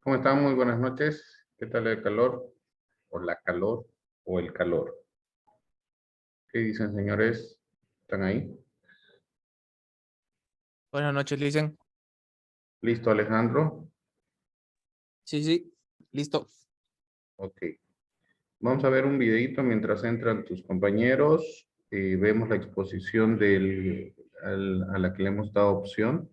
¿Cómo están? Muy buenas noches. ¿Qué tal el calor? ¿O la calor? ¿O el calor? ¿Qué dicen, señores? ¿Están ahí? Buenas noches, Licen. ¿Listo, Alejandro? Sí, listo. Ok. Vamos a ver un videito mientras entran tus compañeros. Vemos la exposición a la que le hemos dado opción.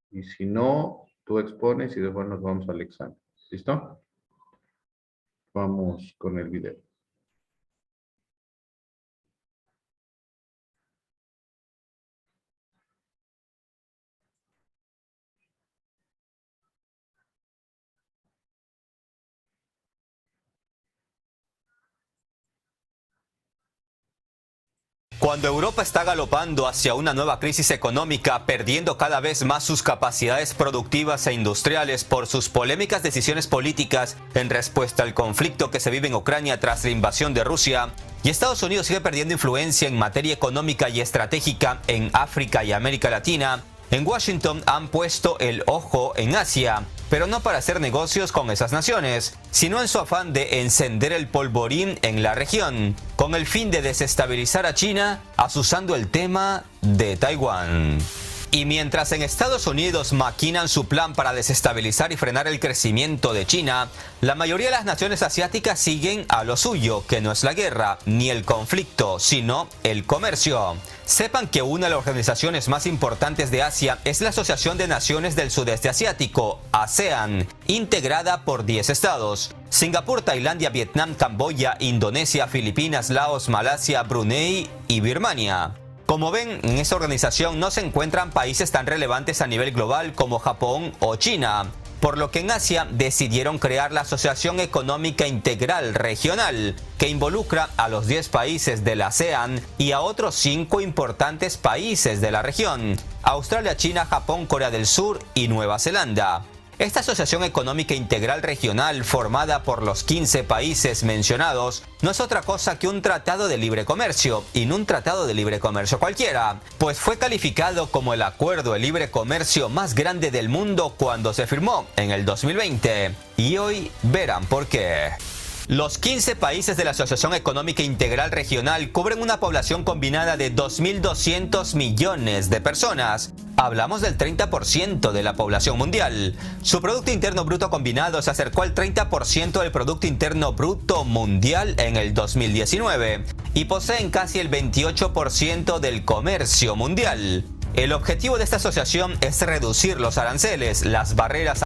Y si no, tú expones y después nos vamos al examen. ¿Listo? Vamos con el video. Cuando Europa está galopando hacia una nueva crisis económica, perdiendo cada vez más sus capacidades productivas e industriales por sus polémicas decisiones políticas en respuesta al conflicto que se vive en Ucrania tras la invasión de Rusia, y Estados Unidos sigue perdiendo influencia en materia económica y estratégica en África y América Latina, en Washington han puesto el ojo en Asia, pero no para hacer negocios con esas naciones, sino en su afán de encender el polvorín en la región, con el fin de desestabilizar a China, azuzando el tema de Taiwán. Y mientras en Estados Unidos maquinan su plan para desestabilizar y frenar el crecimiento de China, la mayoría de las naciones asiáticas siguen a lo suyo, que no es la guerra ni el conflicto, sino el comercio. Sepan que una de las organizaciones más importantes de Asia es la Asociación de Naciones del Sudeste Asiático, ASEAN, integrada por 10 estados: Singapur, Tailandia, Vietnam, Camboya, Indonesia, Filipinas, Laos, Malasia, Brunei y Birmania. Como ven, en esta organización no se encuentran países tan relevantes a nivel global como Japón o China, por lo que en Asia decidieron crear la Asociación Económica Integral Regional, que involucra a los 10 países de la ASEAN y a otros 5 importantes países de la región: Australia, China, Japón, Corea del Sur y Nueva Zelanda. Esta Asociación Económica Integral Regional, formada por los 15 países mencionados, no es otra cosa que un tratado de libre comercio, y no un tratado de libre comercio cualquiera, pues fue calificado como el acuerdo de libre comercio más grande del mundo cuando se firmó en el 2020. Y hoy verán por qué. Los 15 países de la Asociación Económica Integral Regional cubren una población combinada de 2.200 millones de personas. Hablamos del 30% de la población mundial. Su Producto Interno Bruto combinado se acercó al 30% del Producto Interno Bruto mundial en el 2019 y poseen casi el 28% del comercio mundial. El objetivo de esta asociación es reducir los aranceles, las barreras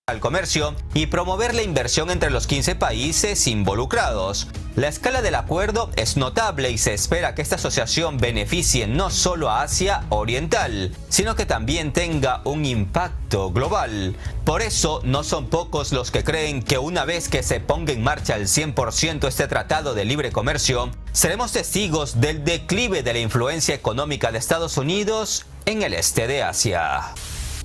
al comercio y promover la inversión entre los 15 países involucrados. La escala del acuerdo es notable y se espera que esta asociación beneficie no solo a Asia Oriental, sino que también tenga un impacto global. Por eso, no son pocos los que creen que una vez que se ponga en marcha al 100% este tratado de libre comercio, seremos testigos del declive de la influencia económica de Estados Unidos en el este de Asia.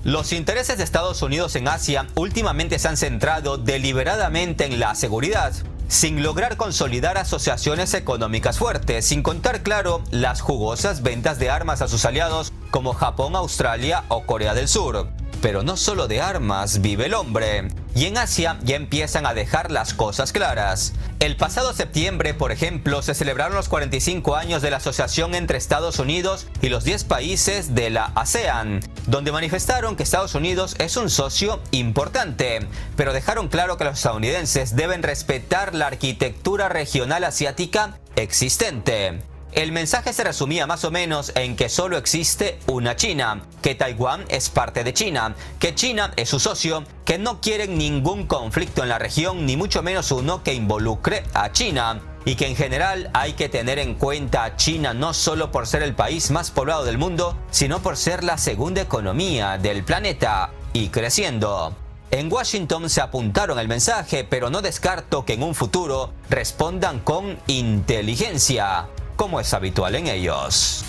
Los intereses de Estados Unidos en Asia últimamente se han centrado deliberadamente en la seguridad, sin lograr consolidar asociaciones económicas fuertes, sin contar, claro, las jugosas ventas de armas a sus aliados como Japón, Australia o Corea del Sur. Pero no solo de armas vive el hombre, y en Asia ya empiezan a dejar las cosas claras. El pasado septiembre, por ejemplo, se celebraron los 45 años de la asociación entre Estados Unidos y los 10 países de la ASEAN, donde manifestaron que Estados Unidos es un socio importante, pero dejaron claro que los estadounidenses deben respetar la arquitectura regional asiática existente. El mensaje se resumía más o menos en que solo existe una China, que Taiwán es parte de China, que China es su socio, que no quieren ningún conflicto en la región, ni mucho menos uno que involucre a China, y que en general hay que tener en cuenta a China no solo por ser el país más poblado del mundo, sino por ser la segunda economía del planeta y creciendo. En Washington se apuntaron el mensaje, pero no descarto que en un futuro respondan con inteligencia, como es habitual en ellos.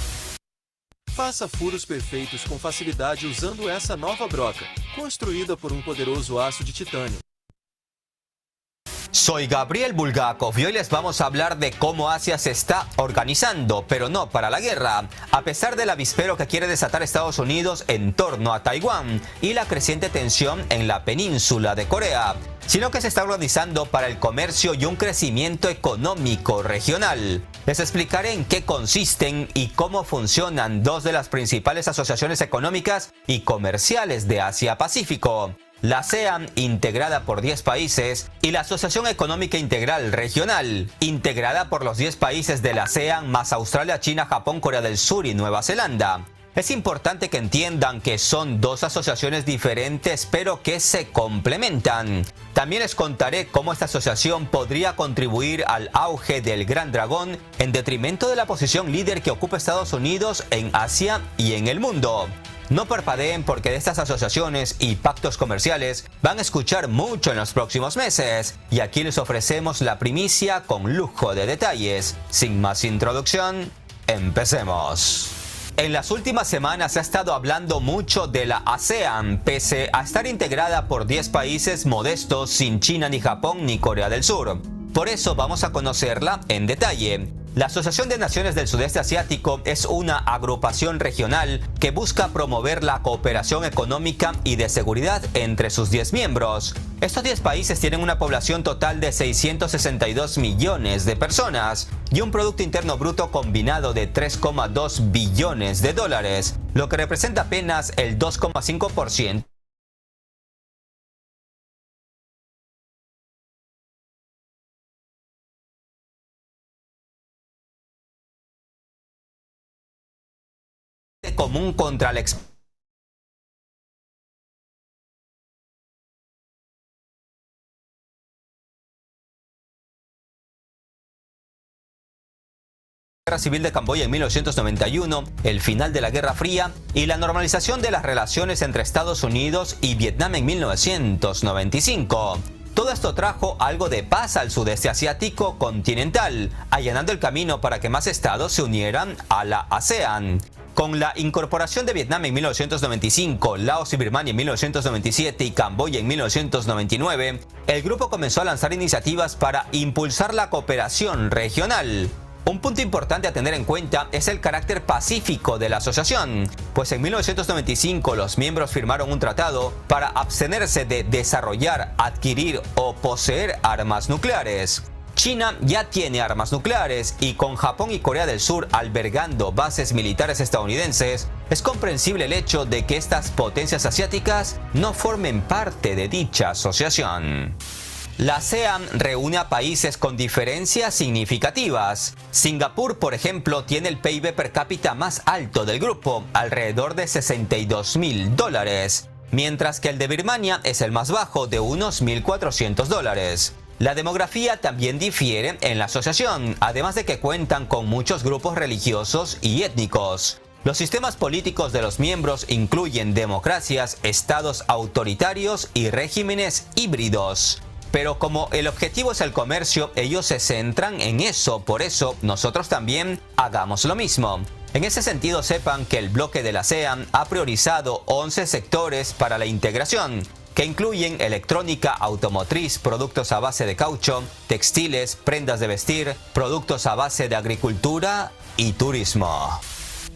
Faça furos perfeitos com facilidade usando essa nova broca, construída por um poderoso aço de titânio. Soy Gabriel Bulgakov y hoy les vamos a hablar de cómo Asia se está organizando, pero no para la guerra, a pesar del avispero que quiere desatar Estados Unidos en torno a Taiwán y la creciente tensión en la península de Corea, sino que se está organizando para el comercio y un crecimiento económico regional. Les explicaré en qué consisten y cómo funcionan dos de las principales asociaciones económicas y comerciales de Asia-Pacífico: la ASEAN, integrada por 10 países, y la Asociación Económica Integral Regional, integrada por los 10 países de la ASEAN más Australia, China, Japón, Corea del Sur y Nueva Zelanda. Es importante que entiendan que son dos asociaciones diferentes, pero que se complementan. También les contaré cómo esta asociación podría contribuir al auge del Gran Dragón en detrimento de la posición líder que ocupa Estados Unidos en Asia y en el mundo. No parpadeen, porque de estas asociaciones y pactos comerciales van a escuchar mucho en los próximos meses. Y aquí les ofrecemos la primicia con lujo de detalles. Sin más introducción, empecemos. En las últimas semanas se ha estado hablando mucho de la ASEAN, pese a estar integrada por 10 países modestos sin China, ni Japón, ni Corea del Sur. Por eso vamos a conocerla en detalle. La Asociación de Naciones del Sudeste Asiático es una agrupación regional que busca promover la cooperación económica y de seguridad entre sus 10 miembros. Estos 10 países tienen una población total de 662 millones de personas y un Producto Interno Bruto combinado de 3,2 billones de dólares, lo que representa apenas el 2,5% común contra la Guerra Civil de Camboya en 1991, el final de la Guerra Fría y la normalización de las relaciones entre Estados Unidos y Vietnam en 1995. Todo esto trajo algo de paz al sudeste asiático continental, allanando el camino para que más estados se unieran a la ASEAN. Con la incorporación de Vietnam en 1995, Laos y Birmania en 1997 y Camboya en 1999, el grupo comenzó a lanzar iniciativas para impulsar la cooperación regional. Un punto importante a tener en cuenta es el carácter pacífico de la asociación, pues en 1995 los miembros firmaron un tratado para abstenerse de desarrollar, adquirir o poseer armas nucleares. China ya tiene armas nucleares y con Japón y Corea del Sur albergando bases militares estadounidenses, es comprensible el hecho de que estas potencias asiáticas no formen parte de dicha asociación. La ASEAN reúne a países con diferencias significativas. Singapur, por ejemplo, tiene el PIB per cápita más alto del grupo, alrededor de $62.000, mientras que el de Birmania es el más bajo, de unos $1.400. La demografía también difiere en la asociación, además de que cuentan con muchos grupos religiosos y étnicos. Los sistemas políticos de los miembros incluyen democracias, estados autoritarios y regímenes híbridos. Pero como el objetivo es el comercio, ellos se centran en eso, por eso nosotros también hagamos lo mismo. En ese sentido, sepan que el bloque de la ASEAN ha priorizado 11 sectores para la integración, que incluyen electrónica, automotriz, productos a base de caucho, textiles, prendas de vestir, productos a base de agricultura y turismo.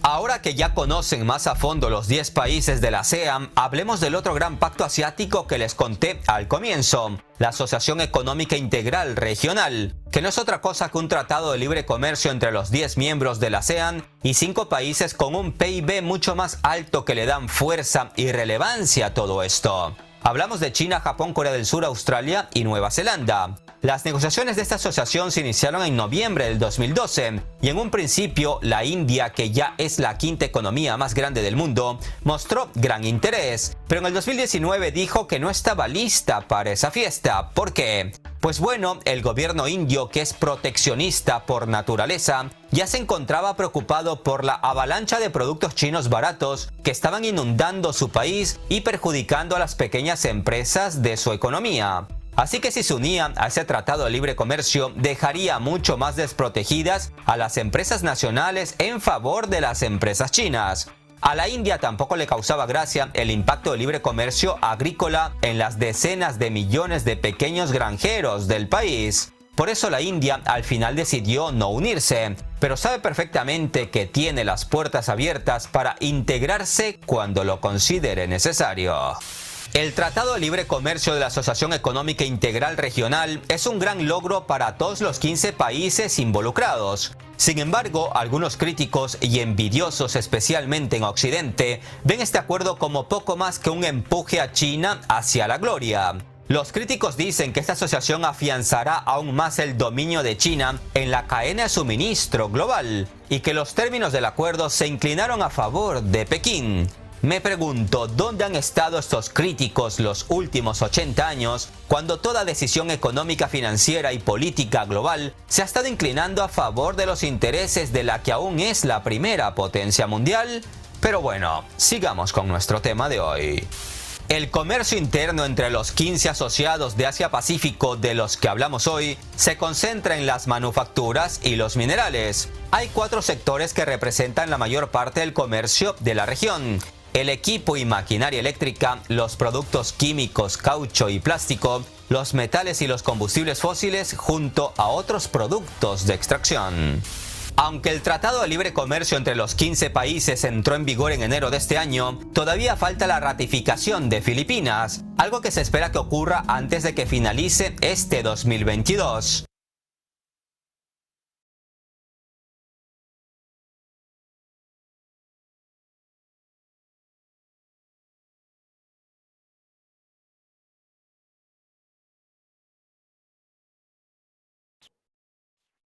Ahora que ya conocen más a fondo los 10 países de la ASEAN, hablemos del otro gran pacto asiático que les conté al comienzo, la Asociación Económica Integral Regional, que no es otra cosa que un tratado de libre comercio entre los 10 miembros de la ASEAN y 5 países con un PIB mucho más alto que le dan fuerza y relevancia a todo esto. Hablamos de China, Japón, Corea del Sur, Australia y Nueva Zelanda. Las negociaciones de esta asociación se iniciaron en noviembre del 2012 y en un principio la India, que ya es la quinta economía más grande del mundo, mostró gran interés, pero en el 2019 dijo que no estaba lista para esa fiesta. ¿Por qué? Pues bueno, el gobierno indio, que es proteccionista por naturaleza, ya se encontraba preocupado por la avalancha de productos chinos baratos que estaban inundando su país y perjudicando a las pequeñas empresas de su economía. Así que si se unía a ese tratado de libre comercio, dejaría mucho más desprotegidas a las empresas nacionales en favor de las empresas chinas. A la India tampoco le causaba gracia el impacto del libre comercio agrícola en las decenas de millones de pequeños granjeros del país. Por eso la India al final decidió no unirse, pero sabe perfectamente que tiene las puertas abiertas para integrarse cuando lo considere necesario. El Tratado de Libre Comercio de la Asociación Económica Integral Regional es un gran logro para todos los 15 países involucrados. Sin embargo, algunos críticos y envidiosos, especialmente en Occidente, ven este acuerdo como poco más que un empuje a China hacia la gloria. Los críticos dicen que esta asociación afianzará aún más el dominio de China en la cadena de suministro global y que los términos del acuerdo se inclinaron a favor de Pekín. Me pregunto, ¿dónde han estado estos críticos los últimos 80 años cuando toda decisión económica, financiera y política global se ha estado inclinando a favor de los intereses de la que aún es la primera potencia mundial? Pero bueno, sigamos con nuestro tema de hoy. El comercio interno entre los 15 asociados de Asia-Pacífico de los que hablamos hoy se concentra en las manufacturas y los minerales. Hay 4 sectores que representan la mayor parte del comercio de la región: el equipo y maquinaria eléctrica, los productos químicos, caucho y plástico, los metales y los combustibles fósiles, junto a otros productos de extracción. Aunque el Tratado de Libre Comercio entre los 15 países entró en vigor en enero de este año, todavía falta la ratificación de Filipinas, algo que se espera que ocurra antes de que finalice este 2022.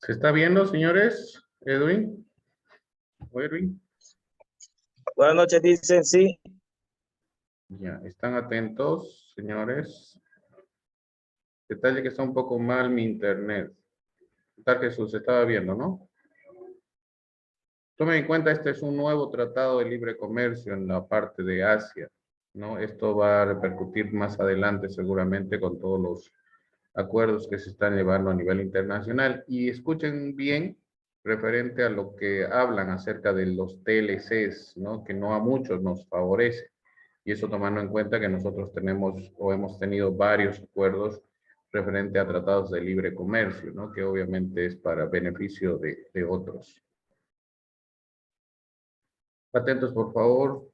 ¿Se está viendo, señores? Edwin. Edwin. Buenas noches, dicen sí. Ya, ¿están atentos, señores? Detalle que está un poco mal mi internet. ¿Qué tal, Jesús? Se estaba viendo, ¿no? Tomen en cuenta, este es un nuevo tratado de libre comercio en la parte de Asia, ¿no? Esto va a repercutir más adelante seguramente con todos los acuerdos que se están llevando a nivel internacional. Y escuchen bien referente a lo que hablan acerca de los TLCs, ¿no? Que no a muchos nos favorece. Y eso tomando en cuenta que nosotros tenemos o hemos tenido varios acuerdos referente a tratados de libre comercio, ¿no? Que obviamente es para beneficio de otros. Atentos, por favor.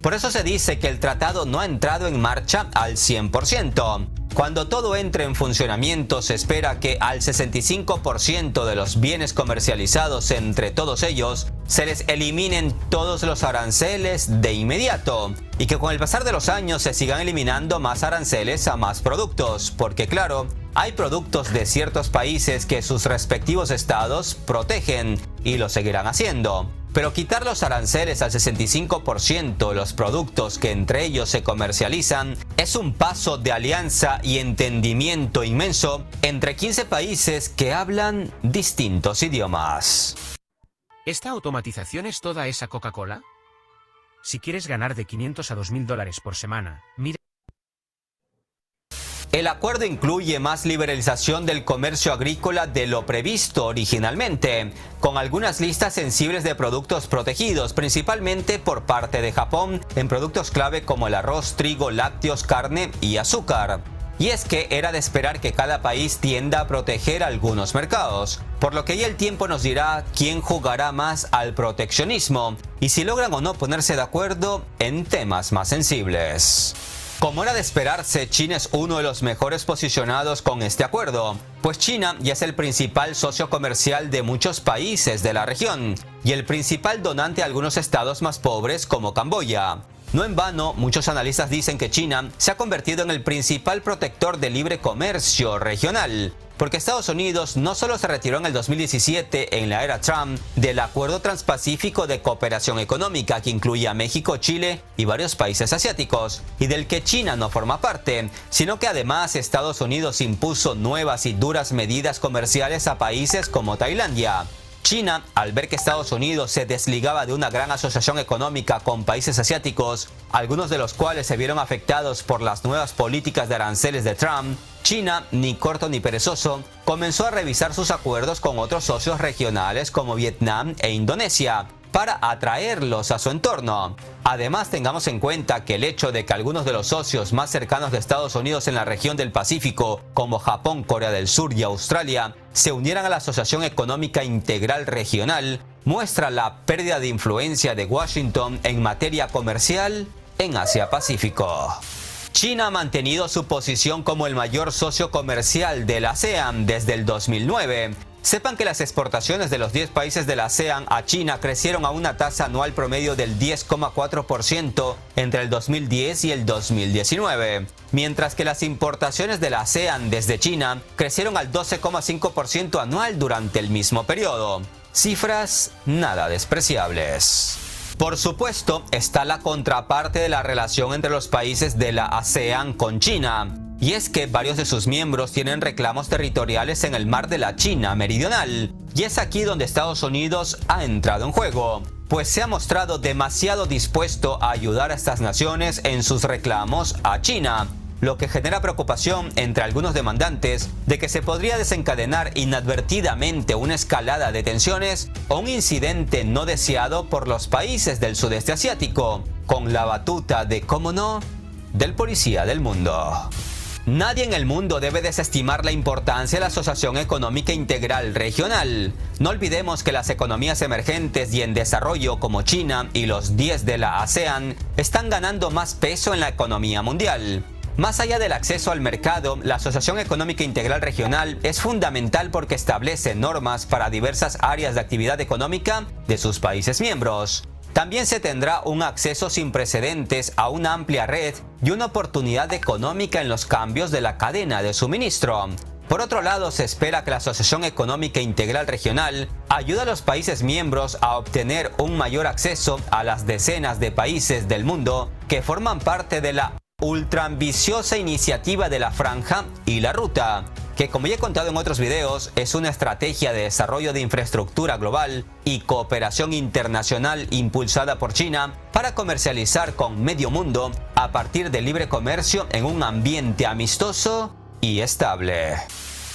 Por eso se dice que el tratado no ha entrado en marcha al 100%. Cuando todo entre en funcionamiento, se espera que al 65% de los bienes comercializados entre todos ellos se les eliminen todos los aranceles de inmediato, y que con el pasar de los años se sigan eliminando más aranceles a más productos, porque claro, hay productos de ciertos países que sus respectivos estados protegen y lo seguirán haciendo. Pero quitar los aranceles al 65% de los productos que entre ellos se comercializan es un paso de alianza y entendimiento inmenso entre 15 países que hablan distintos idiomas. ¿Esta automatización es toda esa Coca-Cola? Si quieres ganar de 500 a $2.000 por semana, mira. El acuerdo incluye más liberalización del comercio agrícola de lo previsto originalmente, con algunas listas sensibles de productos protegidos, principalmente por parte de Japón, en productos clave como el arroz, trigo, lácteos, carne y azúcar. Y es que era de esperar que cada país tienda a proteger algunos mercados, por lo que ya el tiempo nos dirá quién jugará más al proteccionismo y si logran o no ponerse de acuerdo en temas más sensibles. Como era de esperarse, China es uno de los mejores posicionados con este acuerdo, pues China ya es el principal socio comercial de muchos países de la región y el principal donante a algunos estados más pobres como Camboya. No en vano, muchos analistas dicen que China se ha convertido en el principal protector del libre comercio regional, porque Estados Unidos no solo se retiró en el 2017 en la era Trump del Acuerdo Transpacífico de Cooperación Económica que incluye a México, Chile y varios países asiáticos, y del que China no forma parte, sino que además Estados Unidos impuso nuevas y duras medidas comerciales a países como Tailandia. China, al ver que Estados Unidos se desligaba de una gran asociación económica con países asiáticos, algunos de los cuales se vieron afectados por las nuevas políticas de aranceles de Trump, China, ni corto ni perezoso, comenzó a revisar sus acuerdos con otros socios regionales como Vietnam e Indonesia, para atraerlos a su entorno. Además, tengamos en cuenta que el hecho de que algunos de los socios más cercanos de Estados Unidos en la región del Pacífico, como Japón, Corea del Sur y Australia, se unieran a la Asociación Económica Integral Regional, muestra la pérdida de influencia de Washington en materia comercial en Asia-Pacífico. China ha mantenido su posición como el mayor socio comercial de la ASEAN desde el 2009. Sepan que las exportaciones de los 10 países de la ASEAN a China crecieron a una tasa anual promedio del 10,4% entre el 2010 y el 2019, mientras que las importaciones de la ASEAN desde China crecieron al 12,5% anual durante el mismo periodo. Cifras nada despreciables. Por supuesto, está la contraparte de la relación entre los países de la ASEAN con China. Y es que varios de sus miembros tienen reclamos territoriales en el mar de la China Meridional. Y es aquí donde Estados Unidos ha entrado en juego, pues se ha mostrado demasiado dispuesto a ayudar a estas naciones en sus reclamos a China, lo que genera preocupación entre algunos demandantes de que se podría desencadenar inadvertidamente una escalada de tensiones o un incidente no deseado por los países del sudeste asiático, con la batuta de, cómo no, del policía del mundo. Nadie en el mundo debe desestimar la importancia de la Asociación Económica Integral Regional. No olvidemos que las economías emergentes y en desarrollo como China y los 10 de la ASEAN están ganando más peso en la economía mundial. Más allá del acceso al mercado, la Asociación Económica Integral Regional es fundamental porque establece normas para diversas áreas de actividad económica de sus países miembros. También se tendrá un acceso sin precedentes a una amplia red y una oportunidad económica en los cambios de la cadena de suministro. Por otro lado, se espera que la Asociación Económica Integral Regional ayude a los países miembros a obtener un mayor acceso a las decenas de países del mundo que forman parte de la ultraambiciosa iniciativa de la Franja y la Ruta, que, como ya he contado en otros videos, es una estrategia de desarrollo de infraestructura global y cooperación internacional impulsada por China para comercializar con medio mundo a partir del libre comercio en un ambiente amistoso y estable.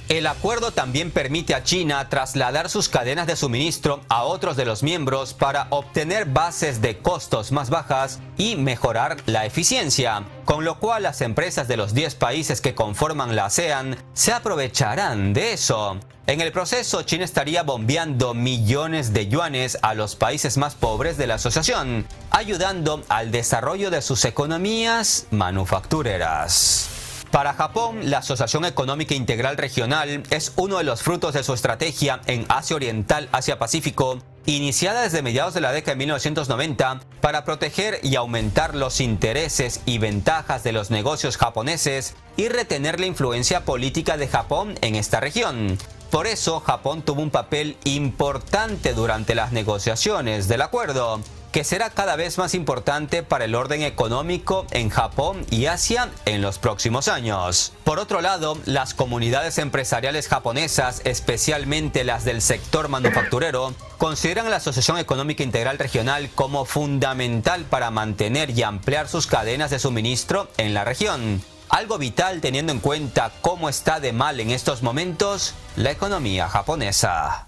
El acuerdo también permite a China trasladar sus cadenas de suministro a otros de los miembros para obtener bases de costos más bajas y mejorar la eficiencia, con lo cual las empresas de los 10 países que conforman la ASEAN se aprovecharán de eso. En el proceso, China estaría bombeando millones de yuanes a los países más pobres de la asociación, ayudando al desarrollo de sus economías manufactureras. Para Japón, la Asociación Económica Integral Regional es uno de los frutos de su estrategia en Asia Oriental, Asia-Pacífico, iniciada desde mediados de la década de 1990 para proteger y aumentar los intereses y ventajas de los negocios japoneses y retener la influencia política de Japón en esta región. Por eso, Japón tuvo un papel importante durante las negociaciones del acuerdo, que será cada vez más importante para el orden económico en Japón y Asia en los próximos años. Por otro lado, las comunidades empresariales japonesas, especialmente las del sector manufacturero, consideran a la Asociación Económica Integral Regional como fundamental para mantener y ampliar sus cadenas de suministro en la región. Algo vital teniendo en cuenta cómo está de mal en estos momentos la economía japonesa.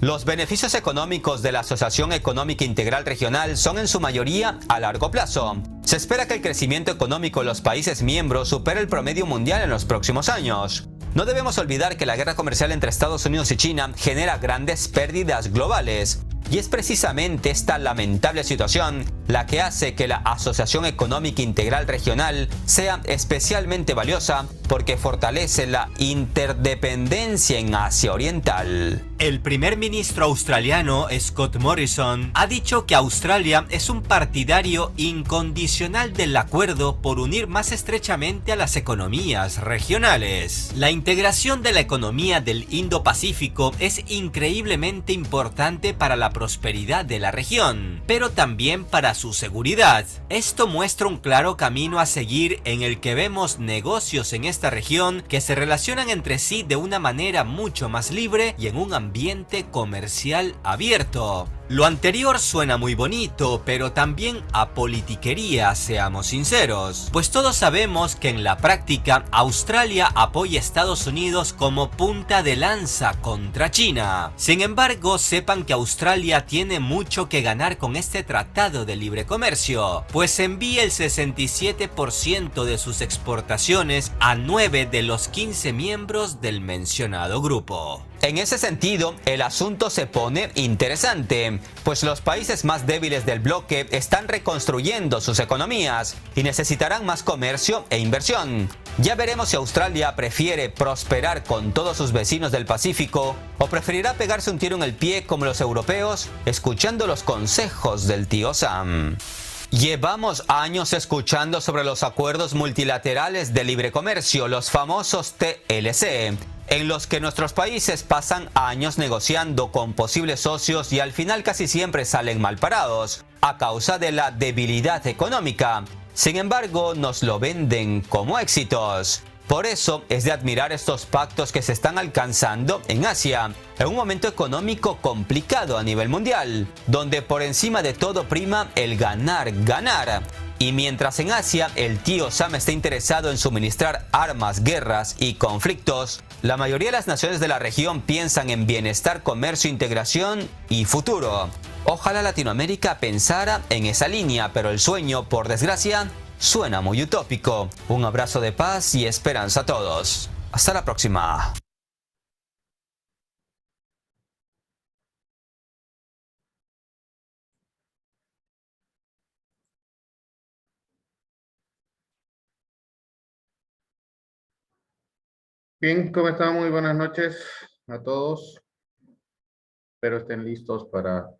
Los beneficios económicos de la Asociación Económica Integral Regional son en su mayoría a largo plazo. Se espera que el crecimiento económico de los países miembros supere el promedio mundial en los próximos años. No debemos olvidar que la guerra comercial entre Estados Unidos y China genera grandes pérdidas globales. Y es precisamente esta lamentable situación la que hace que la Asociación Económica Integral Regional sea especialmente valiosa porque fortalece la interdependencia en Asia Oriental. El primer ministro australiano, Scott Morrison, ha dicho que Australia es un partidario incondicional del acuerdo por unir más estrechamente a las economías regionales. La integración de la economía del Indo-Pacífico es increíblemente importante para la prosperidad de la región, pero también para su seguridad. Esto muestra un claro camino a seguir en el que vemos negocios en esta esta región que se relacionan entre sí de una manera mucho más libre y en un ambiente comercial abierto. Lo anterior suena muy bonito, pero también a politiquería, seamos sinceros. Pues todos sabemos que en la práctica Australia apoya a Estados Unidos como punta de lanza contra China. Sin embargo, sepan que Australia tiene mucho que ganar con este tratado de libre comercio, pues envía el 67% de sus exportaciones a 9 de los 15 miembros del mencionado grupo. En ese sentido, el asunto se pone interesante, pues los países más débiles del bloque están reconstruyendo sus economías y necesitarán más comercio e inversión. Ya veremos si Australia prefiere prosperar con todos sus vecinos del Pacífico o preferirá pegarse un tiro en el pie como los europeos, escuchando los consejos del tío Sam. Llevamos años escuchando sobre los acuerdos multilaterales de libre comercio, los famosos TLC, en los que nuestros países pasan años negociando con posibles socios y al final casi siempre salen mal parados, a causa de la debilidad económica. Sin embargo, nos lo venden como éxitos. Por eso es de admirar estos pactos que se están alcanzando en Asia, en un momento económico complicado a nivel mundial, donde por encima de todo prima el ganar. Y mientras en Asia el tío Sam está interesado en suministrar armas, guerras y conflictos, la mayoría de las naciones de la región piensan en bienestar, comercio, integración y futuro. Ojalá Latinoamérica pensara en esa línea, pero el sueño, por desgracia, suena muy utópico. Un abrazo de paz y esperanza a todos. Hasta la próxima. Bien, ¿cómo están? Muy buenas noches a todos. Espero estén listos para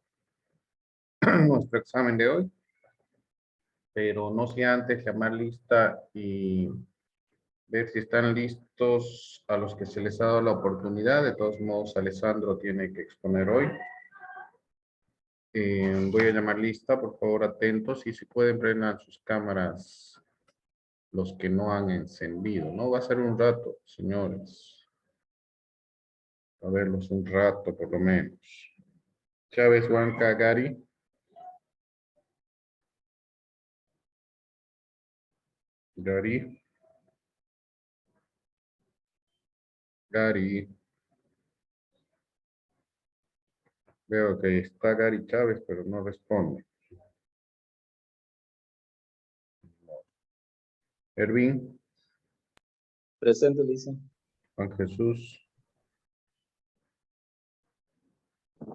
nuestro examen de hoy. Pero no sin antes llamar lista y ver si están listos a los que se les ha dado la oportunidad. De todos modos, Alessandro tiene que exponer hoy. Voy a llamar lista, por favor, atentos. Y si pueden, prendan sus cámaras los que no han encendido. No va a ser un rato, señores. A verlos un rato, por lo menos. Chávez, Huanca, Gary. Gary. Veo que está Gary Chávez, pero no responde. Ervin. Presente, Lisa. Juan Jesús.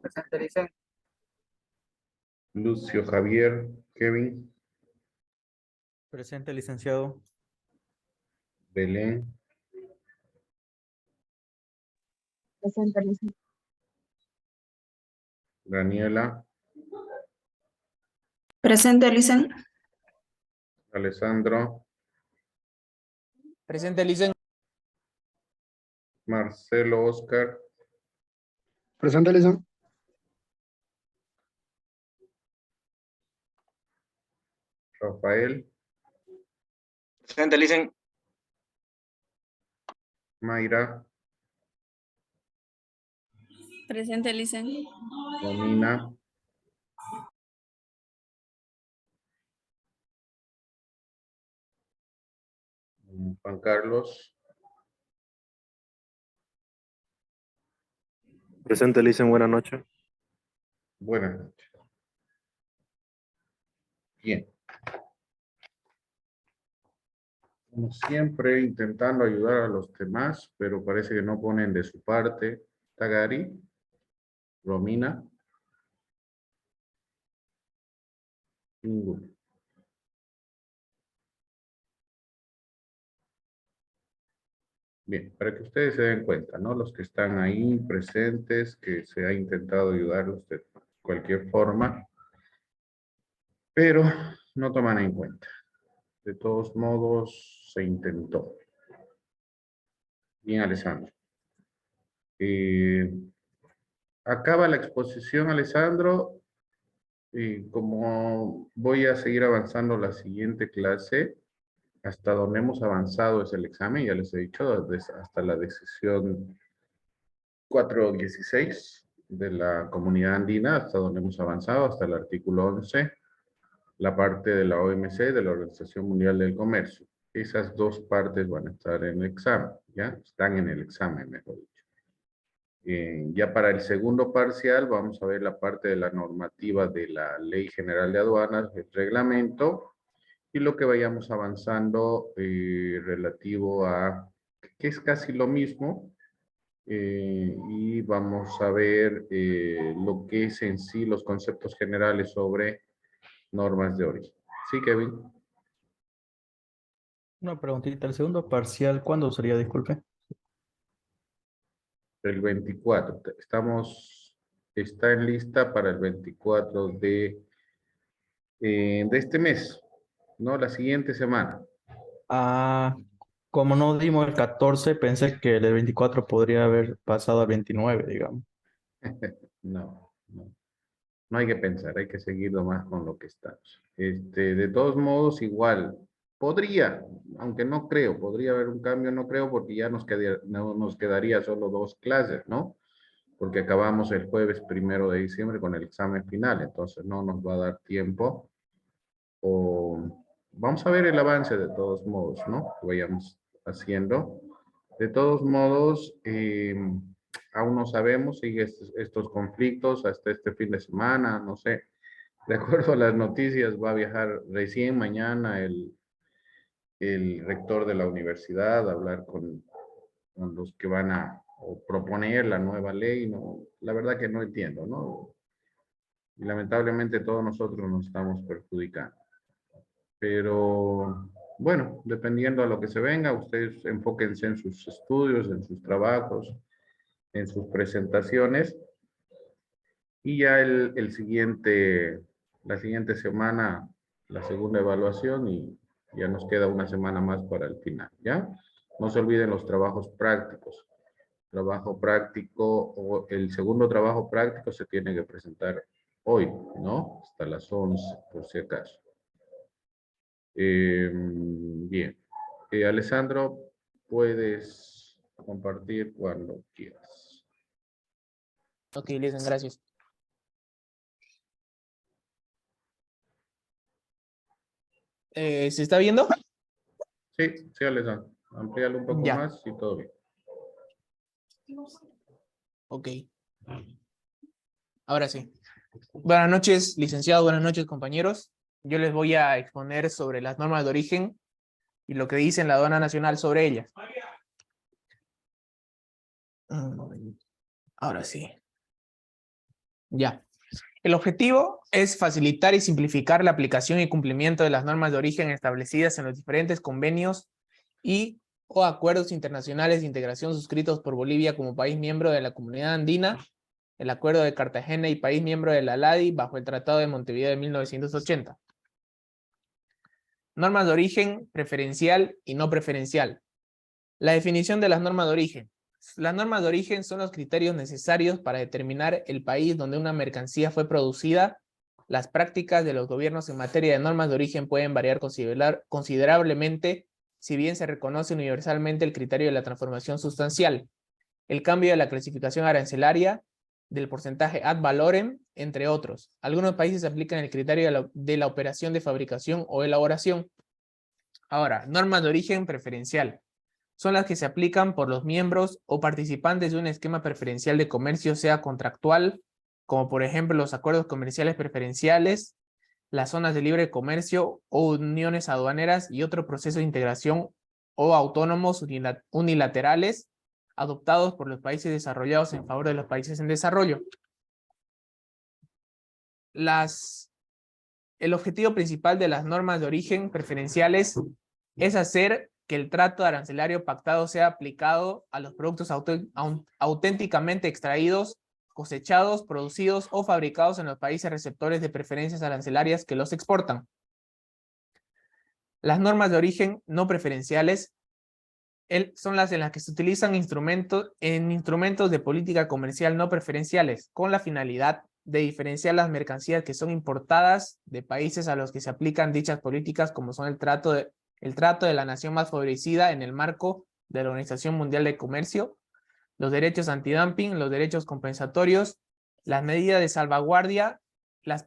Presente, dicen. Lucio Javier. Kevin. Presente, licenciado. Belén. Presente, licenciado. Daniela. Presente, licenciado. Alessandro. Presente, dicen. Marcelo Oscar. Presente, licenciado. Rafael. Presente, licenciado. Mayra. Presente, licenciado. Romina. Juan Carlos. Presente, licenciado. Buenas noches. Buenas noches. Bien. Como siempre, intentando ayudar a los demás, pero parece que no ponen de su parte. Tagari. Romina. Ninguno. Bien, para que ustedes se den cuenta, ¿no? Los que están ahí presentes, que se ha intentado ayudarlos de cualquier forma, pero no toman en cuenta. De todos modos, se intentó. Bien, Alessandro. Acaba la exposición, Alessandro. Y como voy a seguir avanzando la siguiente clase, hasta donde hemos avanzado es el examen, ya les he dicho, hasta la decisión 416 de la Comunidad Andina, hasta donde hemos avanzado, hasta el artículo 11, la parte de la OMC, de la Organización Mundial del Comercio. Esas dos partes van a estar en el examen, ¿ya? Están en el examen, mejor dicho. Ya para el segundo parcial vamos a ver la parte de la normativa de la Ley General de Aduanas, el reglamento, y lo que vayamos avanzando relativo a, que es casi lo mismo, y vamos a ver lo que es en sí los conceptos generales sobre normas de origen. Sí, Kevin. Una preguntita. ¿El segundo parcial cuándo sería? Disculpe. El 24. Está en lista para el 24 de este mes, ¿no? La siguiente semana. Ah, como no dimos el 14, pensé que el del 24 podría haber pasado al 29, digamos. No, no. No hay que pensar, hay que seguir nomás con lo que estamos. De todos modos, igual, podría, aunque no creo, podría haber un cambio, no creo, porque ya nos quedaría solo 2 clases, ¿no? Porque acabamos el jueves 1 de diciembre con el examen final, entonces no nos va a dar tiempo. Vamos a ver el avance de todos modos, ¿no? Que vayamos haciendo. De todos modos, aún no sabemos si estos conflictos hasta este fin de semana, no sé. De acuerdo a las noticias, va a viajar recién mañana el rector de la universidad a hablar con los que van a proponer la nueva ley. No, la verdad que no entiendo, ¿no? Y lamentablemente todos nosotros nos estamos perjudicando. Pero bueno, dependiendo a lo que se venga, ustedes enfóquense en sus estudios, en sus trabajos, en sus presentaciones. Y ya la siguiente semana, la segunda evaluación, y ya nos queda una semana más para el final, ¿ya? No se olviden los trabajos prácticos. Trabajo práctico, o el segundo trabajo práctico se tiene que presentar hoy, ¿no? Hasta las 11, por si acaso. Bien. Alessandro, puedes compartir cuando quieras. Ok, Listen, gracias. ¿Se está viendo? Sí, Alessandro. Amplíalo un poco Ya. más y todo bien. Ok. Ahora sí. Buenas noches, licenciado. Buenas noches, compañeros. Yo les voy a exponer sobre las normas de origen y lo que dice la aduana nacional sobre ellas. Ahora sí. Ya. El objetivo es facilitar y simplificar la aplicación y cumplimiento de las normas de origen establecidas en los diferentes convenios y o acuerdos internacionales de integración suscritos por Bolivia como país miembro de la Comunidad Andina, el Acuerdo de Cartagena y país miembro de la LADI bajo el Tratado de Montevideo de 1980. Normas de origen preferencial y no preferencial. La definición de las normas de origen. Las normas de origen son los criterios necesarios para determinar el país donde una mercancía fue producida. Las prácticas de los gobiernos en materia de normas de origen pueden variar considerablemente, si bien se reconoce universalmente el criterio de la transformación sustancial, el cambio de la clasificación arancelaria, del porcentaje ad valorem, entre otros. Algunos países aplican el criterio de la operación de fabricación o elaboración. Ahora, normas de origen preferencial. Son las que se aplican por los miembros o participantes de un esquema preferencial de comercio, sea contractual, como por ejemplo los acuerdos comerciales preferenciales, las zonas de libre comercio o uniones aduaneras y otro proceso de integración o autónomos unilaterales adoptados por los países desarrollados en favor de los países en desarrollo. El objetivo principal de las normas de origen preferenciales es hacer que el trato arancelario pactado sea aplicado a los productos auténticamente extraídos, cosechados, producidos o fabricados en los países receptores de preferencias arancelarias que los exportan. Las normas de origen no preferenciales son las en las que se utilizan instrumentos de política comercial no preferenciales con la finalidad de diferenciar las mercancías que son importadas de países a los que se aplican dichas políticas, como son el trato el trato de la nación más favorecida en el marco de la Organización Mundial de Comercio, los derechos antidumping, los derechos compensatorios, las medidas de salvaguardia, las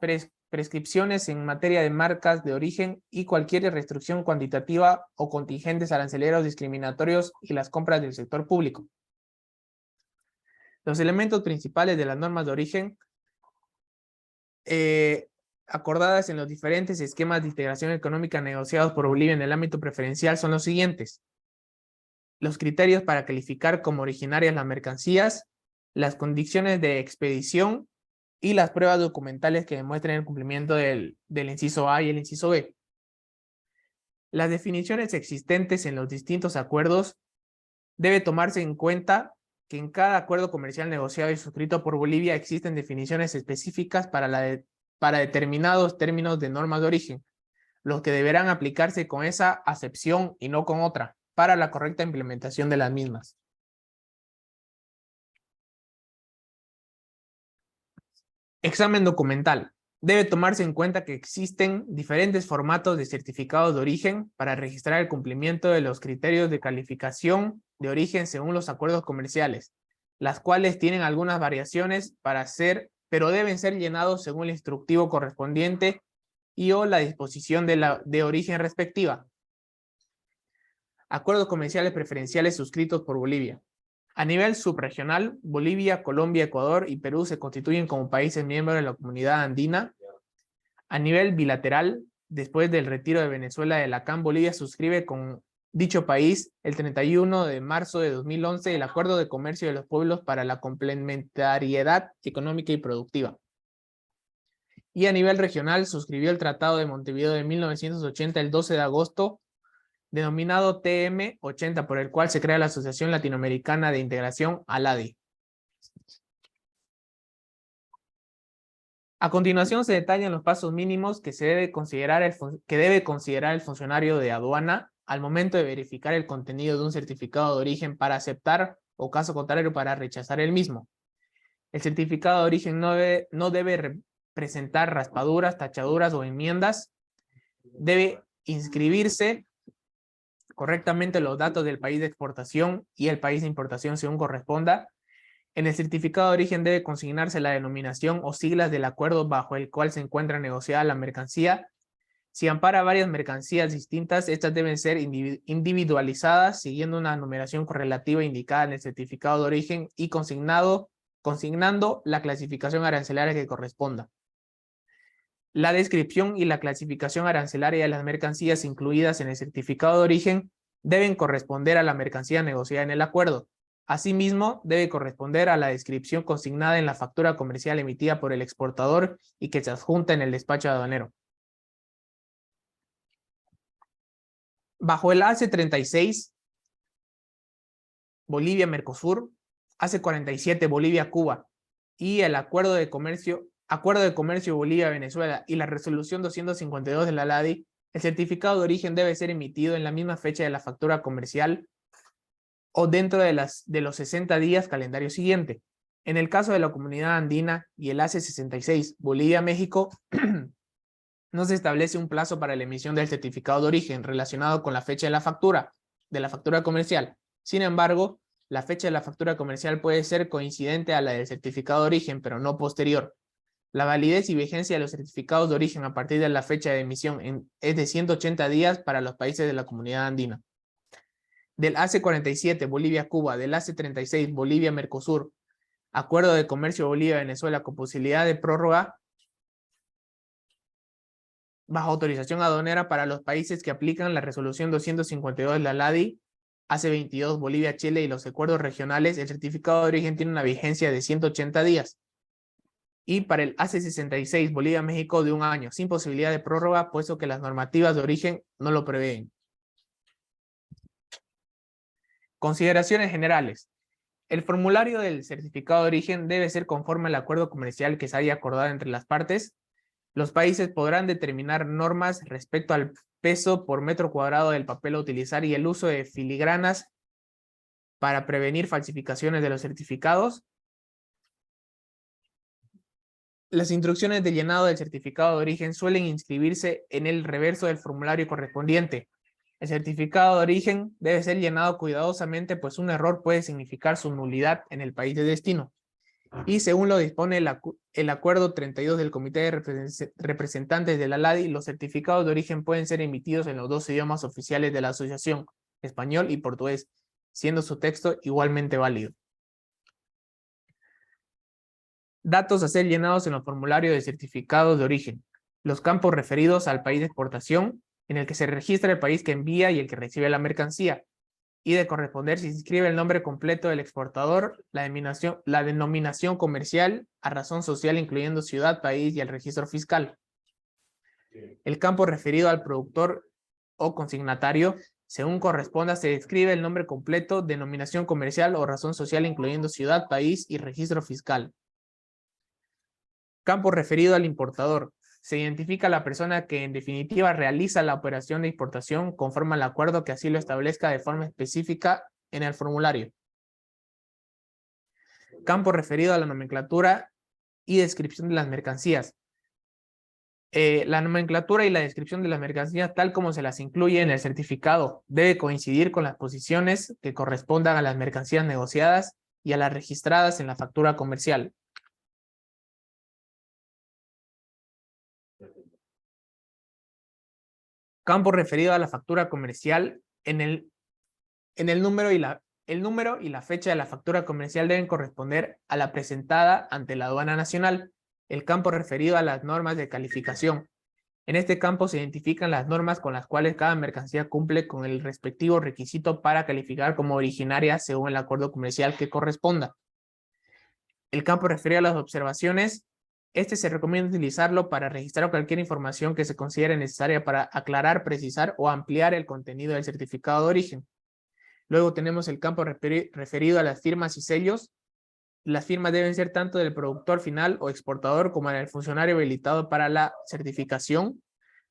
prescripciones en materia de marcas de origen y cualquier restricción cuantitativa o contingentes aranceleros discriminatorios y las compras del sector público. Los elementos principales de las normas de origen acordadas en los diferentes esquemas de integración económica negociados por Bolivia en el ámbito preferencial son los siguientes: los criterios para calificar como originarias las mercancías, las condiciones de expedición y las pruebas documentales que demuestren el cumplimiento del inciso A y el inciso B. Las definiciones existentes en los distintos acuerdos debe tomarse en cuenta que en cada acuerdo comercial negociado y suscrito por Bolivia existen definiciones específicas para determinados términos de normas de origen, los que deberán aplicarse con esa acepción y no con otra, para la correcta implementación de las mismas. Examen documental. Debe tomarse en cuenta que existen diferentes formatos de certificados de origen para registrar el cumplimiento de los criterios de calificación de origen según los acuerdos comerciales, las cuales tienen algunas variaciones pero deben ser llenados según el instructivo correspondiente y o la disposición de origen respectiva. Acuerdos comerciales preferenciales suscritos por Bolivia. A nivel subregional, Bolivia, Colombia, Ecuador y Perú se constituyen como países miembros de la Comunidad Andina. A nivel bilateral, después del retiro de Venezuela de la CAN, Bolivia suscribe con dicho país el 31 de marzo de 2011 el Acuerdo de Comercio de los Pueblos para la Complementariedad Económica y Productiva. Y a nivel regional, suscribió el Tratado de Montevideo de 1980 el 12 de agosto, denominado TM80, por el cual se crea la Asociación Latinoamericana de Integración, ALADI. A continuación se detallan los pasos mínimos que debe considerar el funcionario de aduana al momento de verificar el contenido de un certificado de origen para aceptar o, caso contrario, para rechazar el mismo. El certificado de origen no debe presentar raspaduras, tachaduras o enmiendas. Debe inscribirse correctamente los datos del país de exportación y el país de importación según corresponda. En el certificado de origen debe consignarse la denominación o siglas del acuerdo bajo el cual se encuentra negociada la mercancía. Si ampara varias mercancías distintas, estas deben ser individualizadas siguiendo una numeración correlativa indicada en el certificado de origen y consignando la clasificación arancelaria que corresponda. La descripción y la clasificación arancelaria de las mercancías incluidas en el certificado de origen deben corresponder a la mercancía negociada en el acuerdo. Asimismo, debe corresponder a la descripción consignada en la factura comercial emitida por el exportador y que se adjunta en el despacho aduanero. Bajo el AC-36, Bolivia-Mercosur, AC-47, Bolivia-Cuba y el Acuerdo de Comercio Bolivia-Venezuela y la Resolución 252 de la LADI, el certificado de origen debe ser emitido en la misma fecha de la factura comercial o dentro de los 60 días calendario siguiente. En el caso de la Comunidad Andina y el AC-66, Bolivia-México, no se establece un plazo para la emisión del certificado de origen relacionado con la fecha de la factura comercial. Sin embargo, la fecha de la factura comercial puede ser coincidente a la del certificado de origen, pero no posterior. La validez y vigencia de los certificados de origen a partir de la fecha de emisión es de 180 días para los países de la Comunidad Andina. Del AC-47, Bolivia-Cuba, del AC-36, Bolivia-Mercosur, Acuerdo de Comercio Bolivia-Venezuela con posibilidad de prórroga bajo autorización aduanera para los países que aplican la Resolución 252 de la LADI, AC-22, Bolivia-Chile y los acuerdos regionales, el certificado de origen tiene una vigencia de 180 días. Y para el AC-66, Bolivia-México, de 1 año, sin posibilidad de prórroga, puesto que las normativas de origen no lo prevén. Consideraciones generales. El formulario del certificado de origen debe ser conforme al acuerdo comercial que se haya acordado entre las partes. Los países podrán determinar normas respecto al peso por metro cuadrado del papel a utilizar y el uso de filigranas para prevenir falsificaciones de los certificados. Las instrucciones de llenado del certificado de origen suelen inscribirse en el reverso del formulario correspondiente. El certificado de origen debe ser llenado cuidadosamente, pues un error puede significar su nulidad en el país de destino. Y según lo dispone el Acuerdo 32 del Comité de Representantes de la LADI, los certificados de origen pueden ser emitidos en los dos idiomas oficiales de la asociación, español y portugués, siendo su texto igualmente válido. Datos a ser llenados en los formularios de certificados de origen. Los campos referidos al país de exportación, en el que se registra el país que envía y el que recibe la mercancía, y de corresponder si se inscribe el nombre completo del exportador, la denominación comercial, a razón social incluyendo ciudad, país y el registro fiscal. El campo referido al productor o consignatario, según corresponda, se describe el nombre completo, denominación comercial o razón social incluyendo ciudad, país y registro fiscal. Campo referido al importador. Se identifica la persona que en definitiva realiza la operación de importación conforme al acuerdo que así lo establezca de forma específica en el formulario. Campo referido a la nomenclatura y descripción de las mercancías. La nomenclatura y la descripción de las mercancías tal como se las incluye en el certificado debe coincidir con las posiciones que correspondan a las mercancías negociadas y a las registradas en la factura comercial. Campo referido a la factura comercial, el número y la fecha de la factura comercial deben corresponder a la presentada ante la aduana nacional. El campo referido a las normas de calificación. En este campo se identifican las normas con las cuales cada mercancía cumple con el respectivo requisito para calificar como originaria según el acuerdo comercial que corresponda. El campo referido a las observaciones. Este se recomienda utilizarlo para registrar cualquier información que se considere necesaria para aclarar, precisar o ampliar el contenido del certificado de origen. Luego tenemos el campo referido a las firmas y sellos. Las firmas deben ser tanto del productor final o exportador como del funcionario habilitado para la certificación.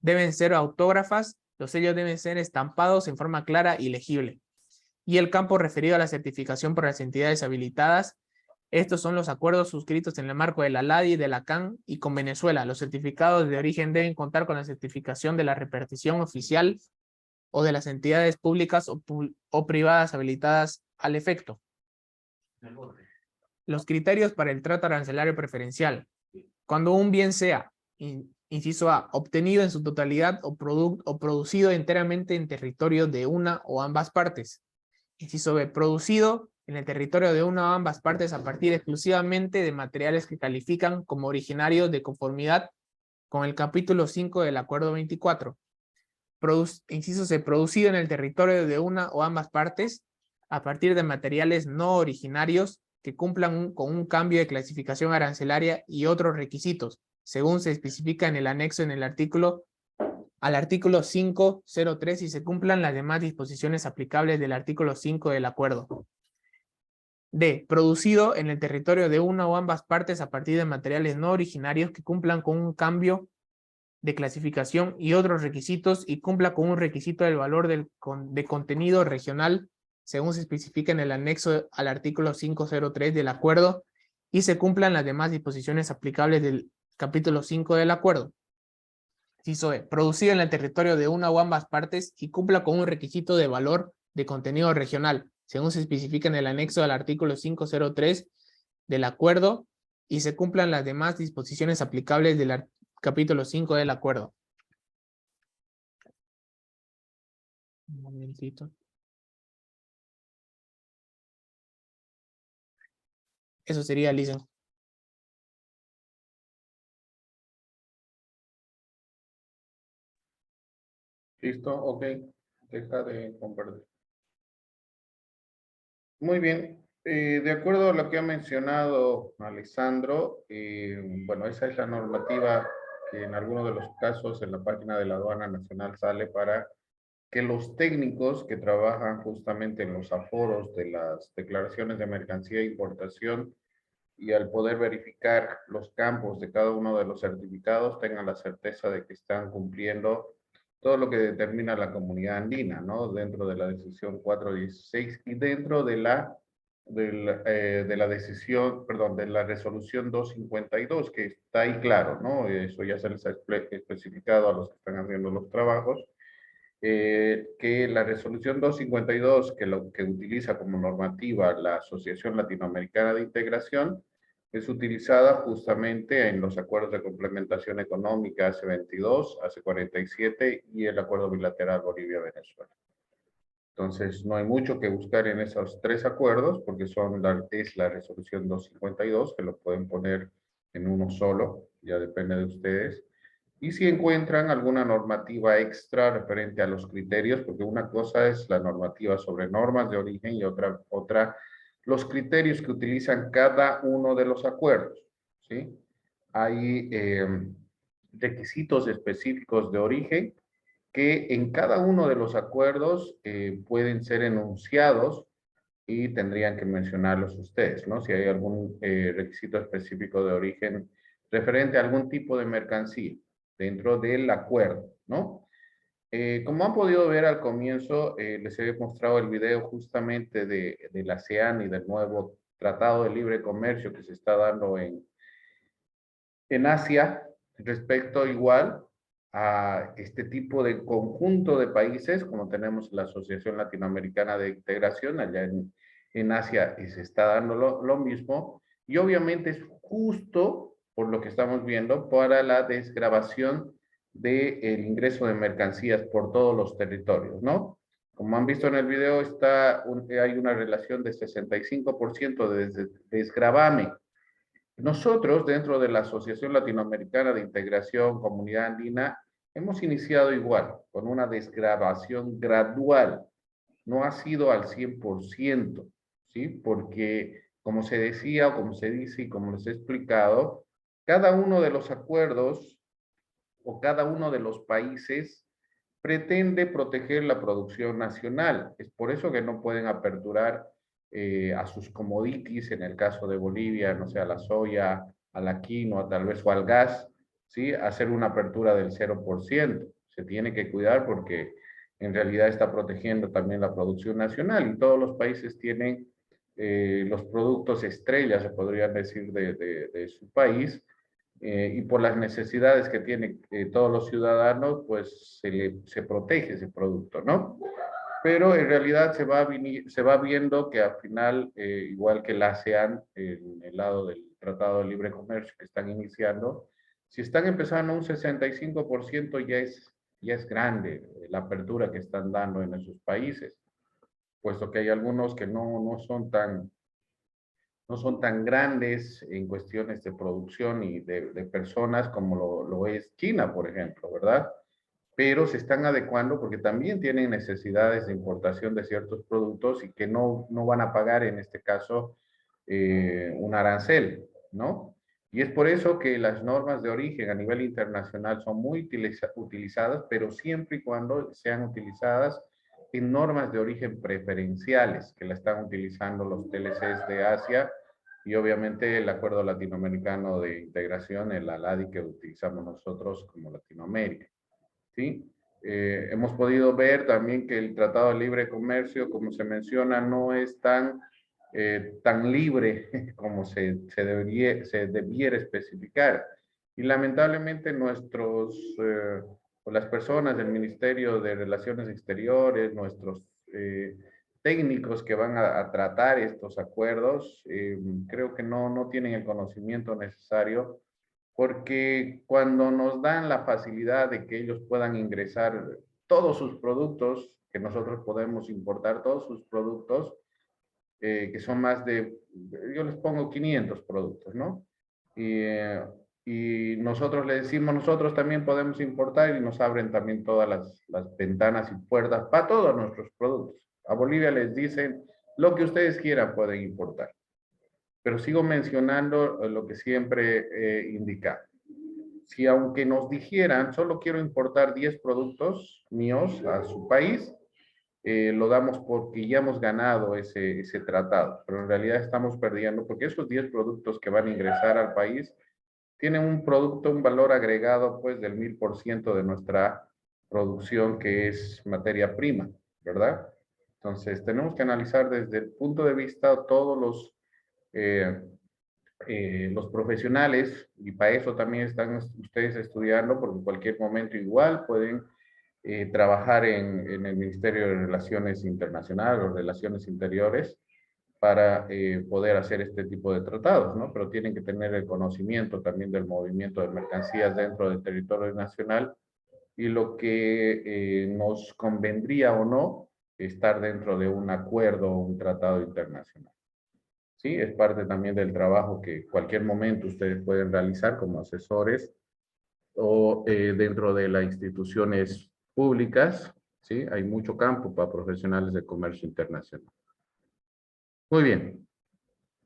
Deben ser autógrafas. Los sellos deben ser estampados en forma clara y legible. Y el campo referido a la certificación por las entidades habilitadas. Estos son los acuerdos suscritos en el marco de la LADI, de la CAN y con Venezuela. Los certificados de origen deben contar con la certificación de la repartición oficial o de las entidades públicas o privadas habilitadas al efecto. Los criterios para el trato arancelario preferencial. Cuando un bien sea, inciso A, obtenido en su totalidad o producido enteramente en territorio de una o ambas partes. Inciso B, producido en el territorio de una o ambas partes a partir exclusivamente de materiales que califican como originarios de conformidad con el capítulo 5 del Acuerdo 24. Inciso C, producido en el territorio de una o ambas partes a partir de materiales no originarios que cumplan con un cambio de clasificación arancelaria y otros requisitos, según se especifica en el anexo al artículo 503 y se cumplan las demás disposiciones aplicables del artículo 5 del acuerdo. D. Producido en el territorio de una o ambas partes a partir de materiales no originarios que cumplan con un cambio de clasificación y otros requisitos y cumpla con un requisito del valor de contenido regional según se especifica en el anexo al artículo 503 del acuerdo y se cumplan las demás disposiciones aplicables del capítulo 5 del acuerdo. Inciso E, producido en el territorio de una o ambas partes y cumpla con un requisito de valor de contenido regional, según se especifica en el anexo al artículo 503 del acuerdo y se cumplan las demás disposiciones aplicables del capítulo 5 del acuerdo. Un momentito. Eso sería, Lisa. ¿Listo? Ok. Deja de compartir. Muy bien. De acuerdo a lo que ha mencionado Alessandro, bueno, esa es la normativa que en algunos de los casos en la página de la Aduana Nacional sale para que los técnicos que trabajan justamente en los aforos de las declaraciones de mercancía e importación y al poder verificar los campos de cada uno de los certificados tengan la certeza de que están cumpliendo todo lo que determina la Comunidad Andina, ¿no? Dentro de la decisión 416 y dentro de la decisión, perdón, de la resolución 252, que está ahí claro, ¿no? Eso ya se les ha especificado a los que están haciendo los trabajos. que la resolución 252, que lo que utiliza como normativa la Asociación Latinoamericana de Integración, es utilizada justamente en los acuerdos de complementación económica AC22, AC47 y el acuerdo bilateral Bolivia-Venezuela. Entonces, no hay mucho que buscar en esos tres acuerdos, porque es la resolución 252, que lo pueden poner en uno solo, ya depende de ustedes. Y si encuentran alguna normativa extra referente a los criterios, porque una cosa es la normativa sobre normas de origen y otra los criterios que utilizan cada uno de los acuerdos, ¿sí? Hay requisitos específicos de origen que en cada uno de los acuerdos pueden ser enunciados y tendrían que mencionarlos ustedes, ¿no? Si hay algún requisito específico de origen referente a algún tipo de mercancía dentro del acuerdo, ¿no? Como han podido ver al comienzo, les he mostrado el video justamente de la ASEAN y del nuevo Tratado de Libre Comercio que se está dando en Asia, respecto igual a este tipo de conjunto de países, como tenemos la Asociación Latinoamericana de Integración, allá en Asia y se está dando lo mismo, y obviamente es justo por lo que estamos viendo para la desgravación del ingreso de mercancías por todos los territorios, ¿no? Como han visto en el video, hay una relación de 65% de desgravame. Nosotros, dentro de la Asociación Latinoamericana de Integración Comunidad Andina, hemos iniciado igual, con una desgravación gradual. No ha sido al 100%, ¿sí? Porque, como se decía, o como se dice, y como les he explicado, cada uno de los acuerdos o cada uno de los países pretende proteger la producción nacional. Es por eso que no pueden aperturar a sus commodities, en el caso de Bolivia, no sé, a la soya, a la quinoa, tal vez, o al gas, ¿sí? Hacer una apertura del 0%. Se tiene que cuidar porque en realidad está protegiendo también la producción nacional y todos los países tienen los productos estrellas, se podrían decir, de su país, y por las necesidades que tienen todos los ciudadanos, pues se protege ese producto, ¿no? Pero en realidad se va viendo que al final, igual que la ASEAN, en el lado del Tratado de Libre Comercio que están iniciando, si están empezando un 65% ya es grande la apertura que están dando en esos países, puesto que hay algunos que no son tan grandes en cuestiones de producción y de personas como lo es China, por ejemplo, ¿verdad? Pero se están adecuando porque también tienen necesidades de importación de ciertos productos y que no van a pagar, en este caso, un arancel, ¿no? Y es por eso que las normas de origen a nivel internacional son muy utilizadas, pero siempre y cuando sean utilizadas en normas de origen preferenciales, que la están utilizando los TLCs de Asia y obviamente el Acuerdo Latinoamericano de Integración, el ALADI, que utilizamos nosotros como Latinoamérica. ¿Sí? Hemos podido ver también que el Tratado de Libre Comercio, como se menciona, no es tan libre como se debiera especificar. Y lamentablemente las personas del Ministerio de Relaciones Exteriores, nuestros técnicos que van a tratar estos acuerdos, creo que no tienen el conocimiento necesario, porque cuando nos dan la facilidad de que ellos puedan ingresar todos sus productos, que nosotros podemos importar todos sus productos, que son yo les pongo 500 productos, ¿no? Y nosotros le decimos, nosotros también podemos importar, y nos abren también todas las ventanas y puertas para todos nuestros productos. A Bolivia les dicen, lo que ustedes quieran pueden importar. Pero sigo mencionando lo que siempre he indicado. Si aunque nos dijeran, solo quiero importar 10 productos míos a su país, lo damos porque ya hemos ganado ese tratado. Pero en realidad estamos perdiendo porque esos 10 productos que van a ingresar al país tienen un valor agregado pues del 1000% de nuestra producción, que es materia prima, ¿verdad? Entonces tenemos que analizar desde el punto de vista todos los profesionales, y para eso también están ustedes estudiando, porque en cualquier momento igual pueden trabajar en el Ministerio de Relaciones Internacionales o Relaciones Interiores para poder hacer este tipo de tratados, ¿no? Pero tienen que tener el conocimiento también del movimiento de mercancías dentro del territorio nacional y lo que nos convendría o no estar dentro de un acuerdo o un tratado internacional. Sí, es parte también del trabajo que cualquier momento ustedes pueden realizar como asesores o dentro de las instituciones públicas, ¿sí? Hay mucho campo para profesionales de comercio internacional. Muy bien.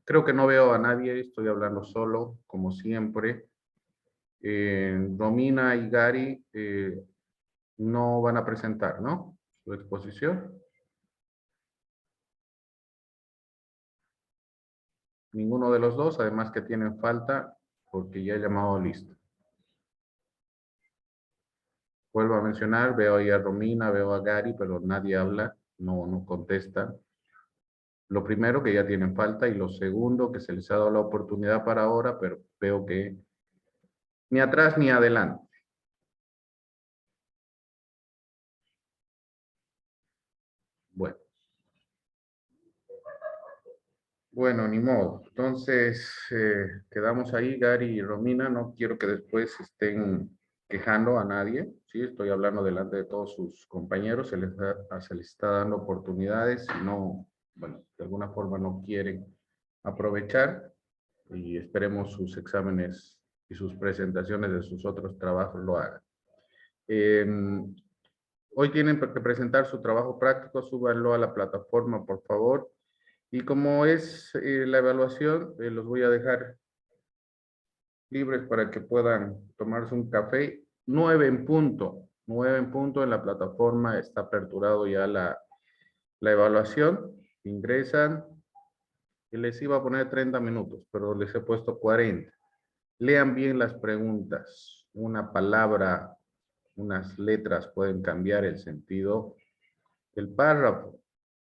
Creo que no veo a nadie, estoy hablando solo, como siempre. Romina y Gary no van a presentar, ¿no? Su exposición. Ninguno de los dos, además que tienen falta, porque ya he llamado listo. Vuelvo a mencionar, veo ahí a Romina, veo a Gary, pero nadie habla, no contesta. Lo primero, que ya tienen falta, y lo segundo, que se les ha dado la oportunidad para ahora, pero veo que ni atrás ni adelante. Bueno. Bueno, ni modo. Entonces, quedamos ahí, Gary y Romina. No quiero que después estén quejando a nadie. Sí, estoy hablando delante de todos sus compañeros. Se les está dando oportunidades. Si no, bueno, de alguna forma no quieren aprovechar. Y esperemos sus exámenes y sus presentaciones de sus otros trabajos lo hagan. Hoy tienen que presentar su trabajo práctico. Súbanlo a la plataforma, por favor. Y como es la evaluación, los voy a dejar libres para que puedan tomarse un café. 9 en punto. 9 en punto en la plataforma. Está aperturado ya la evaluación. Ingresan. Y les iba a poner 30 minutos, pero les he puesto 40. Lean bien las preguntas. Una palabra, unas letras pueden cambiar el sentido del párrafo.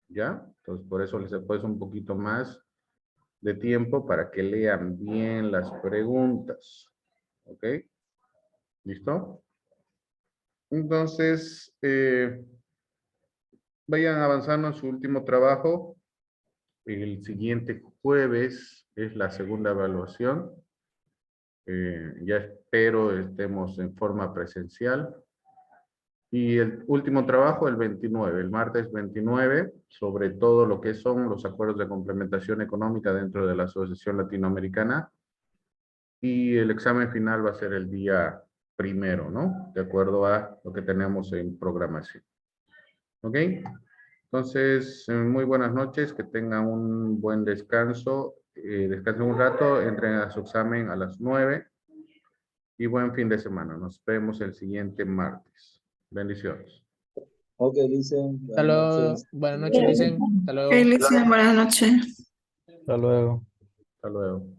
¿Ya? Entonces, por eso les he puesto un poquito más de tiempo para que lean bien las preguntas. ¿Ok? ¿Listo? Entonces, vayan avanzando en su último trabajo. El siguiente jueves es la segunda evaluación. Ya espero estemos en forma presencial. Y el último trabajo, el 29, el martes 29, sobre todo lo que son los acuerdos de complementación económica dentro de la Asociación Latinoamericana. Y el examen final va a ser el día 1, ¿no? De acuerdo a lo que tenemos en programación. ¿Ok? Entonces, muy buenas noches, que tengan un buen descanso. Descansen un rato, entren a su examen a las 9. Y buen fin de semana. Nos vemos el siguiente martes. Bendiciones. Ok, dicen. Hasta luego. Buenas noches, dicen. Hasta luego. Buenas noches. Hasta luego. Hasta luego.